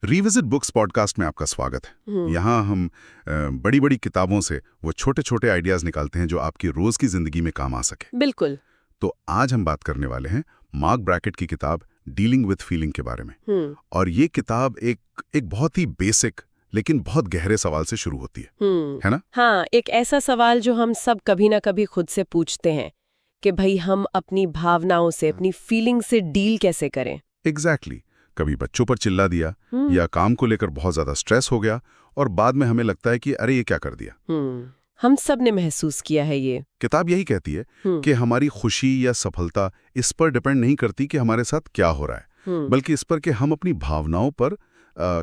Revisit books podcast में आपका स्वागत है। यहाँ हम बड़ी बड़ी किताबों से वो छोटे छोटे आइडियाज निकालते हैं जो आपकी रोज की जिंदगी में काम आ सके। बिल्कुल। तो आज हम बात करने वाले हैं मार्क ब्रैकेट की किताब डीलिंग विथ फीलिंग के बारे में। और ये किताब एक बहुत ही बेसिक लेकिन बहुत गहरे सवाल से शुरू होती है ना? हाँ, एक ऐसा सवाल जो हम सब कभी ना कभी खुद से पूछते हैं कि भाई हम अपनी भावनाओं से, अपनी फीलिंग से डील कैसे करें। एग्जैक्टली। कभी बच्चों पर चिल्ला दिया या काम को लेकर बहुत ज्यादा स्ट्रेस हो गया और बाद में हमें लगता है कि अरे ये क्या कर दिया। हम सब ने महसूस किया है ये। किताब यही कहती है कि हमारी खुशी या सफलता इस पर डिपेंड नहीं करती कि हमारे साथ क्या हो रहा है, बल्कि इस पर कि हम अपनी भावनाओं पर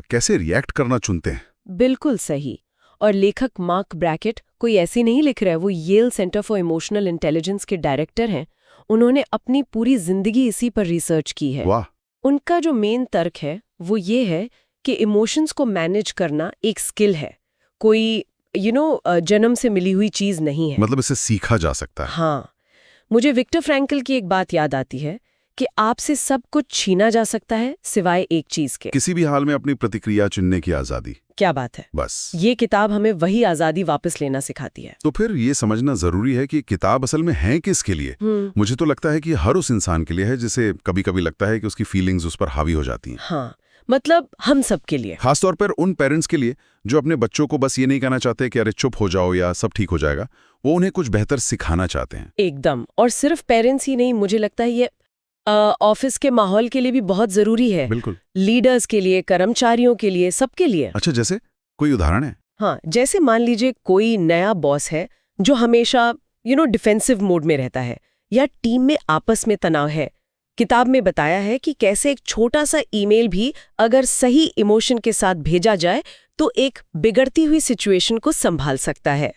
कैसे रिएक्ट करना चुनते हैं। बिल्कुल सही। और लेखक मार्क ब्रैकेट कोई ऐसे नहीं लिख रहा है, वो Yale centre for emotional intelligence के डायरेक्टर हैं। उन्होंने अपनी पूरी जिंदगी इसी पर रिसर्च की है। वाह। उनका जो मेन तर्क है वो ये है कि इमोशंस को मैनेज करना एक स्किल है, कोई जन्म से मिली हुई चीज नहीं है। मतलब इसे सीखा जा सकता है। हाँ, मुझे विक्टर फ्रैंकल की एक बात याद आती है कि आपसे सब कुछ छीना जा सकता है सिवाय एक चीज के, किसी भी हाल में अपनी प्रतिक्रिया चुनने की आजादी। क्या बात है। बस ये किताब हमें वही आजादी वापस लेना सिखाती है। तो फिर ये समझना जरूरी है कि किताब असल में है किसके लिए। मुझे तो लगता है कि हर उस इंसान के लिए है जिसे कभी कभी लगता है कि उसकी फीलिंग्स उस पर हावी हो जाती हैं। हाँ, मतलब हम सब के लिए। खासतौर पर उन पेरेंट्स के लिए जो अपने बच्चों को बस ये नहीं कहना चाहते कि अरे चुप हो जाओ या सब ठीक हो जाएगा, वो उन्हें कुछ बेहतर सिखाना चाहते हैं। एकदम। और सिर्फ पेरेंट्स ही नहीं, मुझे लगता है ये ऑफिस के माहौल के लिए भी बहुत जरूरी है। बिल्कुल। लीडर्स के लिए, कर्मचारियों के लिए, सबके लिए। अच्छा, जैसे कोई उदाहरण है? हाँ, जैसे मान लीजिए कोई नया बॉस है जो हमेशा डिफेंसिव मोड में रहता है, या टीम में आपस में तनाव है। किताब में बताया है कि कैसे एक छोटा सा ईमेल भी अगर सही इमोशन के साथ भेजा जाए तो एक बिगड़ती हुई सिचुएशन को संभाल सकता है।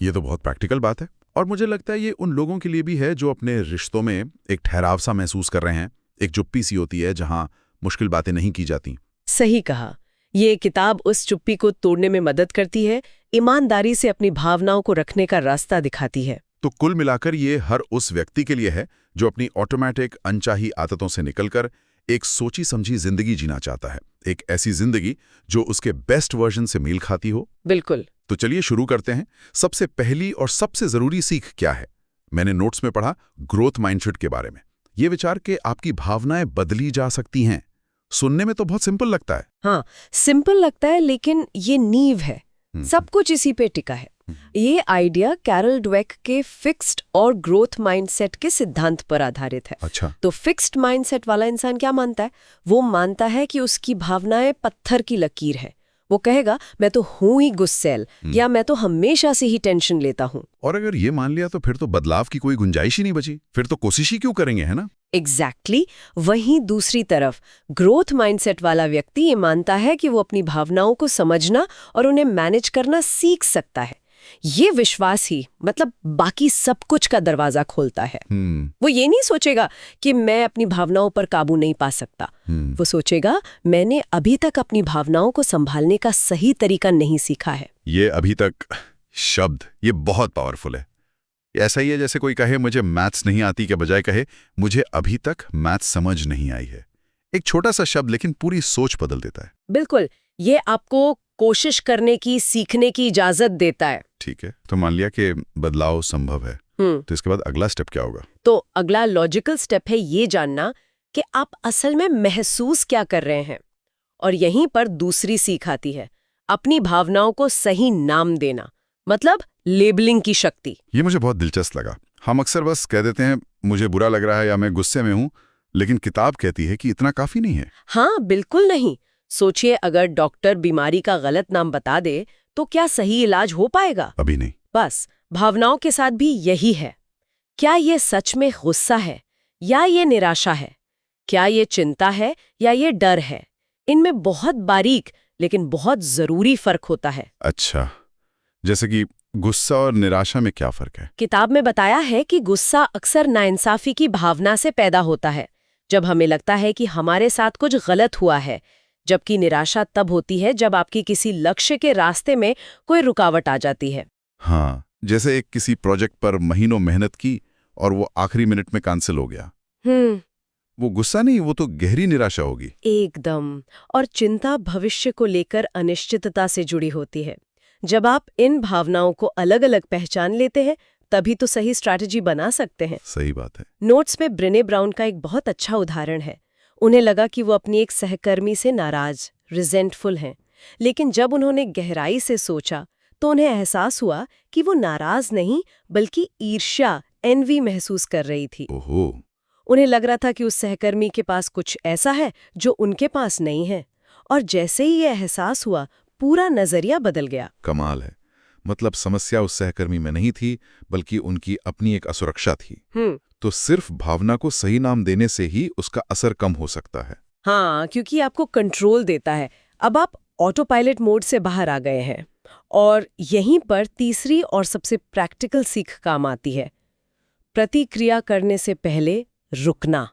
ये तो बहुत प्रैक्टिकल बात है। और मुझे लगता है ये उन लोगों के लिए भी है जो अपने रिश्तों में एक ठहराव सा महसूस कर रहे हैं, एक चुप्पी सी होती है जहां मुश्किल बातें नहीं की जाती। सही कहा। ये किताब उस चुप्पी को तोड़ने में मदद करती है, ईमानदारी से अपनी भावनाओं को रखने का रास्ता दिखाती है। तो कुल मिलाकर ये हर उस व्यक्ति के लिए है जो अपनी ऑटोमेटिक अनचाही आदतों से निकलकर एक सोची समझी जिंदगी जीना चाहता है, एक ऐसी जिंदगी जो उसके बेस्ट वर्जन से मेल खाती हो। बिल्कुल। तो चलिए शुरू करते हैं। सबसे पहली और सबसे जरूरी सीख क्या है? मैंने नोट्स में पढ़ा ग्रोथ माइंडसेट के बारे में। ये विचार कि आपकी भावनाएं बदली जा सकती हैं। सुनने में तो बहुत सिंपल लगता है। हाँ, सिंपल लगता है, लेकिन ये नींव है। सब कुछ इसी पे टिका है। ये आइडिया कैरल ड्वेक के फिक्स्ड और ग्रोथ माइंडसेट के सिद्धांत पर आधारित है। अच्छा। तो फिक्स्ड माइंडसेट वाला इंसान क्या मानता है? वो मानता है कि उसकी भावनाएं पत्थर की लकीर है। वो कहेगा मैं तो हूं ही गुस्सैल, या मैं तो हमेशा से ही टेंशन लेता हूं। और अगर ये मान लिया तो फिर तो बदलाव की कोई गुंजाइश ही नहीं बची। फिर तो कोशिश ही क्यों करेंगे, है ना? एग्जैक्टली। वहीं दूसरी तरफ ग्रोथ माइंडसेट वाला व्यक्ति ये मानता है कि वो अपनी भावनाओं को समझना और उन्हें मैनेज करना सीख सकता है। ये विश्वास ही मतलब बाकी सब कुछ का दरवाजा खोलता है। वो ये नहीं सोचेगा कि मैं अपनी भावनाओं पर काबू नहीं पा सकता। वो सोचेगा मैंने अभी तक अपनी भावनाओं को संभालने का सही तरीका नहीं सीखा है। ये अभी तक शब्द ये बहुत पावरफुल है। ऐसा ही है जैसे कोई कहे मुझे मैथ्स नहीं आती के बजाय कहे मुझे अभी तक मैथ्स समझ नहीं आई है। एक छोटा सा शब्द लेकिन पूरी सोच बदल देता है। बिल्कुल। ये आपको कोशिश करने की, सीखने की इजाजत देता है। ठीक है, तो मान लिया कि बदलाव संभव है, तो इसके बाद अगला स्टेप क्या होगा? तो अगला लॉजिकल स्टेप है ये जानना कि आप असल में महसूस क्या कर रहे हैं। और यहीं पर दूसरी सीख आती है, अपनी भावनाओं को सही नाम देना, मतलब लेबलिंग की शक्ति। ये मुझे बहुत दिलचस्प लगा। हम अक्सर बस कह देते हैं मुझे बुरा लग रहा है या मैं गुस्से में हूं, लेकिन किताब कहती है कि इतना काफी नहीं है। हाँ, बिल्कुल नहीं। सोचिए, अगर डॉक्टर बीमारी का गलत नाम बता दे तो क्या सही इलाज हो पाएगा? अभी नहीं। बस भावनाओं के साथ भी यही है। क्या ये सच में गुस्सा है या ये निराशा है? क्या ये चिंता है या ये डर है? इनमें बहुत बारीक लेकिन बहुत जरूरी फर्क होता है। अच्छा, जैसे कि गुस्सा और निराशा में क्या फर्क है? किताब में बताया है कि गुस्सा अक्सर नाइंसाफी की भावना से पैदा होता है, जब हमें लगता है कि हमारे साथ कुछ गलत हुआ है। जबकि निराशा तब होती है जब आपकी किसी लक्ष्य के रास्ते में कोई रुकावट आ जाती है। हाँ, जैसे एक किसी प्रोजेक्ट पर महीनों मेहनत की और वो आखिरी मिनट में कैंसिल हो गया। वो गुस्सा नहीं, वो तो गहरी निराशा होगी। एकदम। और चिंता भविष्य को लेकर अनिश्चितता से जुड़ी होती है। जब आप इन भावनाओं को अलग-अलग पहचान लेते हैं, तभी तो सही स्ट्रैटेजी बना सकते हैं। सही बात है। नोट्स में ब्रेने ब्राउन का एक बहुत अच्छा उदाहरण है। उन्हें लगा कि वो अपनी एक सहकर्मी से नाराज, रिजेंटफुल हैं, लेकिन जब उन्होंने गहराई से सोचा तो उन्हें एहसास हुआ कि वो नाराज नहीं बल्कि ईर्ष्या, एनवी महसूस कर रही थी। ओहो। उन्हें लग रहा था कि उस सहकर्मी के पास कुछ ऐसा है जो उनके पास नहीं है, और जैसे ही ये एहसास हुआ, पूरा नजरिया बदल गया। कमाल है। मतलब समस्या उस सहकर्मी में नहीं थी, बल्कि उनकी अपनी एक असुरक्षा थी। तो सिर्फ भावना को सही नाम देने से ही उसका असर कम हो सकता है। हाँ, क्योंकि आपको कंट्रोल देता है। अब आप ऑटो पायलट मोड से बाहर आ गए हैं। और यहीं पर तीसरी और सबसे प्रैक्टिकल सीख काम आती है, प्रतिक्रिया करने से पहले रुकना।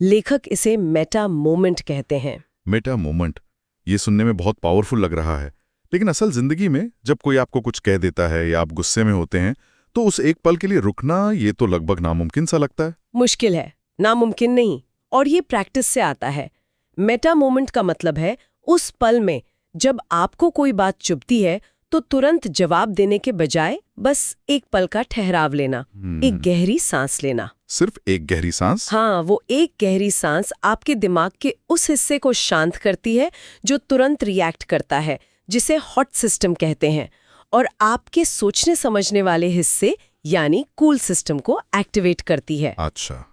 लेखक इसे मेटा मोमेंट कहते हैं। मेटा मोमेंट, ये सुनने में बहुत पावरफुल लग रहा है, लेकिन असल जिंदगी में जब कोई आपको कुछ कह देता है या आप गुस्से में होते हैं, तो उस एक पल के लिए रुकना, ये तो लगभग नामुमकिन सा लगता है। मुश्किल है, नामुमकिन नहीं, और ये प्रैक्टिस से आता है। मेटा मोमेंट का मतलब है उस पल में जब आपको कोई बात चुभती है तो तुरंत जवाब देने के बजाय बस एक पल का ठहराव लेना, एक गहरी सांस लेना। सिर्फ एक गहरी सांस? हाँ, वो एक गहरी सांस आपके दिमाग के उस हिस्से को शांत करती है जो तुरंत रिएक्ट करता है, जिसे हॉट सिस्टम कहते हैं, और आपके सोचने समझने वाले हिस्से यानी कूल सिस्टम को एक्टिवेट करती है। अच्छा।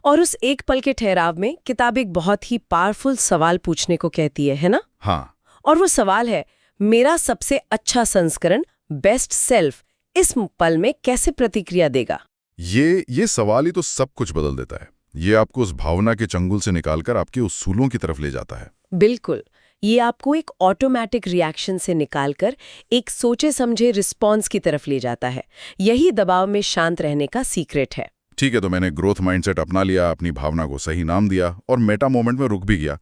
और उस एक पल के ठहराव में किताब एक बहुत ही पावरफुल सवाल पूछने को कहती है ना? हाँ। और वो सवाल है, मेरा सबसे अच्छा संस्करण, बेस्ट सेल्फ, इस पल में कैसे प्रतिक्रिया देगा? ये सवाल ही तो सब कुछ बदल देता है। ये आपको उस भावना के चंगुल से निकालकर आपके उसूलों की तरफ ले जाता है। बिल्कुल। ये आपको एक ऑटोमेटिक रिएक्शन से निकालकर एक सोचे समझे रिस्पॉन्स की तरफ ले जाता है। यही दबाव में शांत रहने का सीक्रेट है। ठीक है, तो मैंने ग्रोथ माइंडसेट अपना लिया, अपनी भावना को सही नाम दिया और मेटा मोमेंट में रुक भी गया।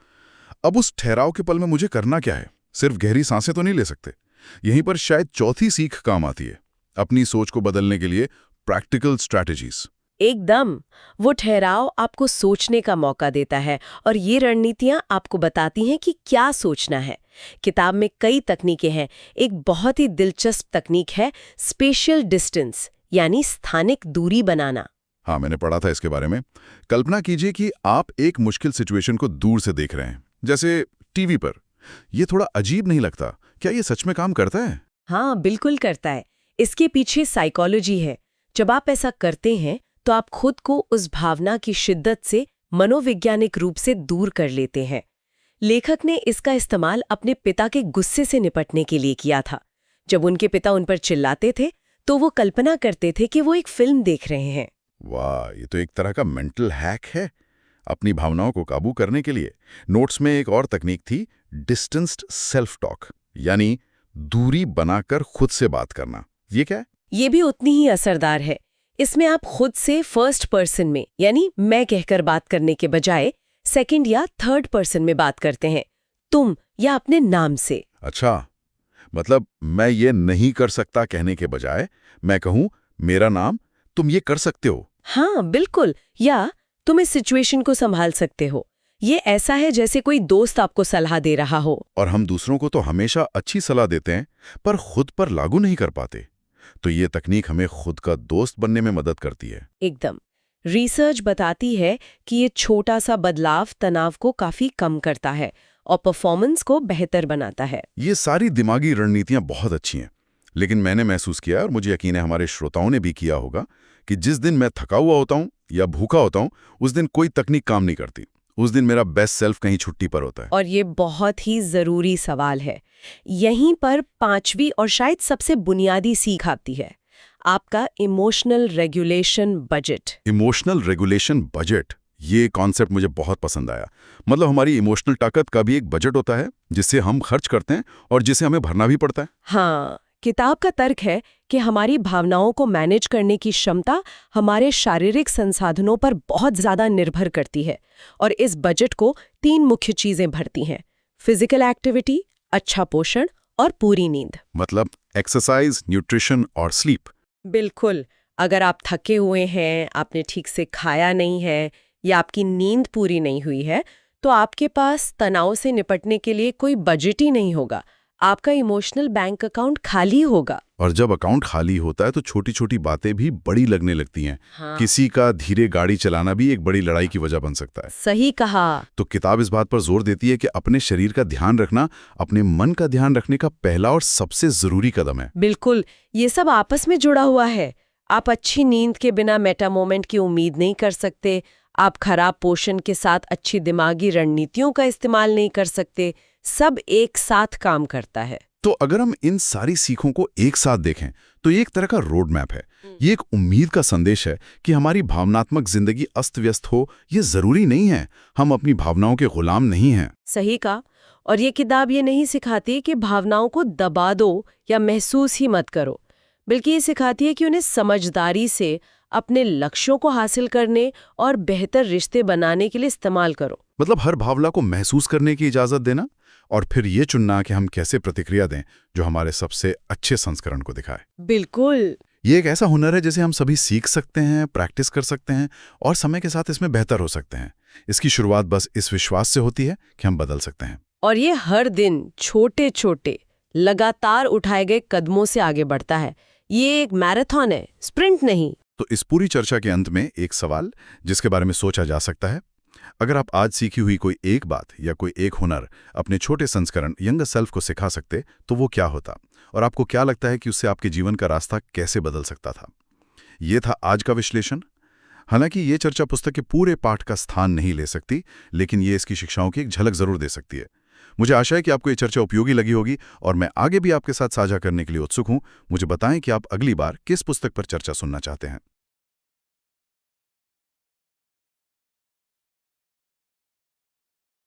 अब उस ठहराव के पल में मुझे करना क्या है? सिर्फ गहरी सांसें तो नहीं ले सकते। यहीं पर शायद चौथी सीख काम आती है, अपनी सोच को बदलने के लिए प्रैक्टिकल स्ट्रैटेजीज। एकदम। वो ठहराव आपको सोचने का मौका देता है, और ये रणनीतियां आपको बताती हैं कि क्या सोचना है। किताब में कई तकनीकें हैं। एक बहुत ही दिलचस्प तकनीक है स्पेशियल डिस्टेंस, यानी स्थानिक दूरी बनाना। हाँ, मैंने पढ़ा था इसके बारे में। कल्पना कीजिए कि आप एक मुश्किल सिचुएशन को दूर से देख रहे हैं, जैसे टीवी पर। ये थोड़ा अजीब नहीं लगता? क्या ये सच में काम करता है? हाँ, बिल्कुल करता है। इसके पीछे साइकोलॉजी है। जब आप ऐसा करते हैं तो आप खुद को उस भावना की शिद्दत से मनोवैज्ञानिक रूप से दूर कर लेते हैं। लेखक ने इसका इस्तेमाल अपने पिता के गुस्से से निपटने के लिए किया था। जब उनके पिता उन पर चिल्लाते थे तो वो कल्पना करते थे कि वो एक फिल्म देख रहे हैं। वाह, ये तो एक तरह का मेंटल हैक है अपनी भावनाओं को काबू करने के लिए। नोट्स में एक और तकनीक थी, डिस्टेंस्ड सेल्फ टॉक, यानी दूरी बनाकर खुद से बात करना। ये क्या है? ये भी उतनी ही असरदार है। इसमें आप खुद से फर्स्ट पर्सन में, यानी मैं कहकर बात करने के बजाय सेकंड या थर्ड पर्सन में बात करते हैं, तुम या अपने नाम से। अच्छा, मतलब मैं ये नहीं कर सकता कहने के बजाय मैं कहूं, मेरा नाम, तुम ये कर सकते हो। हाँ, बिल्कुल। या तुम इस सिचुएशन को संभाल सकते हो। ये ऐसा है जैसे कोई दोस्त आपको सलाह दे रहा हो। और हम दूसरों को तो हमेशा अच्छी सलाह देते हैं, पर खुद पर लागू नहीं कर पाते। तो ये तकनीक हमें खुद का दोस्त बनने में मदद करती है। एकदम। रिसर्च बताती है कि ये छोटा सा बदलाव तनाव को काफी कम करता है और परफॉर्मेंस को बेहतर बनाता है। ये सारी दिमागी रणनीतियां बहुत अच्छी हैं, लेकिन मैंने महसूस किया, और मुझे यकीन है हमारे श्रोताओं ने भी किया होगा, कि जिस दिन मैं थका हुआ होता हूं या भूखा होता हूं, उस दिन कोई तकनीक काम नहीं करती। उस दिन मेरा बेस्ट सेल्फ कहीं छुट्टी पर होता है। और ये बहुत ही जरूरी सवाल है। यहीं पर पांचवी और शायद सबसे बुनियादी सीख आती है, आपका emotional regulation budget. Emotional regulation budget, ये कॉन्सेप्ट मुझे बहुत पसंद आया। मतलब हमारी इमोशनल ताकत का भी एक बजट होता है जिससे हम खर्च करते हैं और जिसे हमें भरना भी पड़ता है। हाँ, किताब का तर्क है कि हमारी भावनाओं को मैनेज करने की क्षमता हमारे शारीरिक संसाधनों पर बहुत ज्यादा निर्भर करती है, और इस बजट को 3 मुख्य चीजें भरती हैं: फिजिकल एक्टिविटी, अच्छा पोषण और पूरी नींद। मतलब एक्सरसाइज, न्यूट्रिशन और स्लीप। बिल्कुल। अगर आप थके हुए हैं, आपने ठीक से खाया नहीं है या आपकी नींद पूरी नहीं हुई है, तो आपके पास तनाव से निपटने के लिए कोई बजट ही नहीं होगा। आपका इमोशनल बैंक अकाउंट खाली होगा। और जब अकाउंट खाली होता है तो छोटी छोटी बातें भी बड़ी लगने लगती हैं। हाँ। किसी का धीरे गाड़ी चलाना भी एक बड़ी लड़ाई की वजह बन सकता है। सही कहा। तो किताब इस बात पर जोर देती है कि अपने शरीर का ध्यान रखना अपने मन का ध्यान रखने का पहला और सबसे जरूरी कदम है। बिल्कुल, ये सब आपस में जुड़ा हुआ है। आप अच्छी नींद के बिना मेटा मोमेंट की उम्मीद नहीं कर सकते। आप खराब पोषण के साथ अच्छी दिमागी रणनीतियों का इस्तेमाल नहीं कर सकते। सब एक साथ काम करता है। तो अगर हम इन सारी सीखों को एक साथ देखें तो ये एक तरह का रोड मैप है। ये एक उम्मीद का संदेश है कि हमारी भावनात्मक जिंदगी अस्त व्यस्त हो ये जरूरी नहीं है। हम अपनी भावनाओं के गुलाम नहीं हैं। सही कहा। और ये किताब ये नहीं सिखाती कि भावनाओं को दबा दो या महसूस ही मत करो, बल्कि ये सिखाती है कि उन्हें समझदारी से अपने लक्ष्यों को हासिल करने और बेहतर रिश्ते बनाने के लिए इस्तेमाल करो। मतलब हर भावना को महसूस करने की इजाजत देना और फिर ये चुनना कि हम कैसे प्रतिक्रिया दें जो हमारे सबसे अच्छे संस्करण को दिखाए। बिल्कुल। ये एक ऐसा हुनर है जिसे हम सभी सीख सकते हैं, प्रैक्टिस कर सकते हैं और समय के साथ इसमें बेहतर हो सकते हैं। इसकी शुरुआत बस इस विश्वास से होती है कि हम बदल सकते हैं। और ये हर दिन छोटे छोटे लगातार उठाए गए कदमों से आगे बढ़ता है। ये एक मैराथन है, स्प्रिंट नहीं। तो इस पूरी चर्चा के अंत में एक सवाल जिसके बारे में सोचा जा सकता है, अगर आप आज सीखी हुई कोई एक बात या कोई एक हुनर अपने छोटे संस्करण यंगर सेल्फ को सिखा सकते तो वो क्या होता? और आपको क्या लगता है कि उससे आपके जीवन का रास्ता कैसे बदल सकता था? ये था आज का विश्लेषण। हालांकि ये चर्चा पुस्तक के पूरे पाठ का स्थान नहीं ले सकती, लेकिन ये इसकी शिक्षाओं की एक झलक जरूर दे सकती है। मुझे आशा है कि आपको ये चर्चा उपयोगी लगी होगी और मैं आगे भी आपके साथ साझा करने के लिए उत्सुक हूं। मुझे बताएं कि आप अगली बार किस पुस्तक पर चर्चा सुनना चाहते हैं।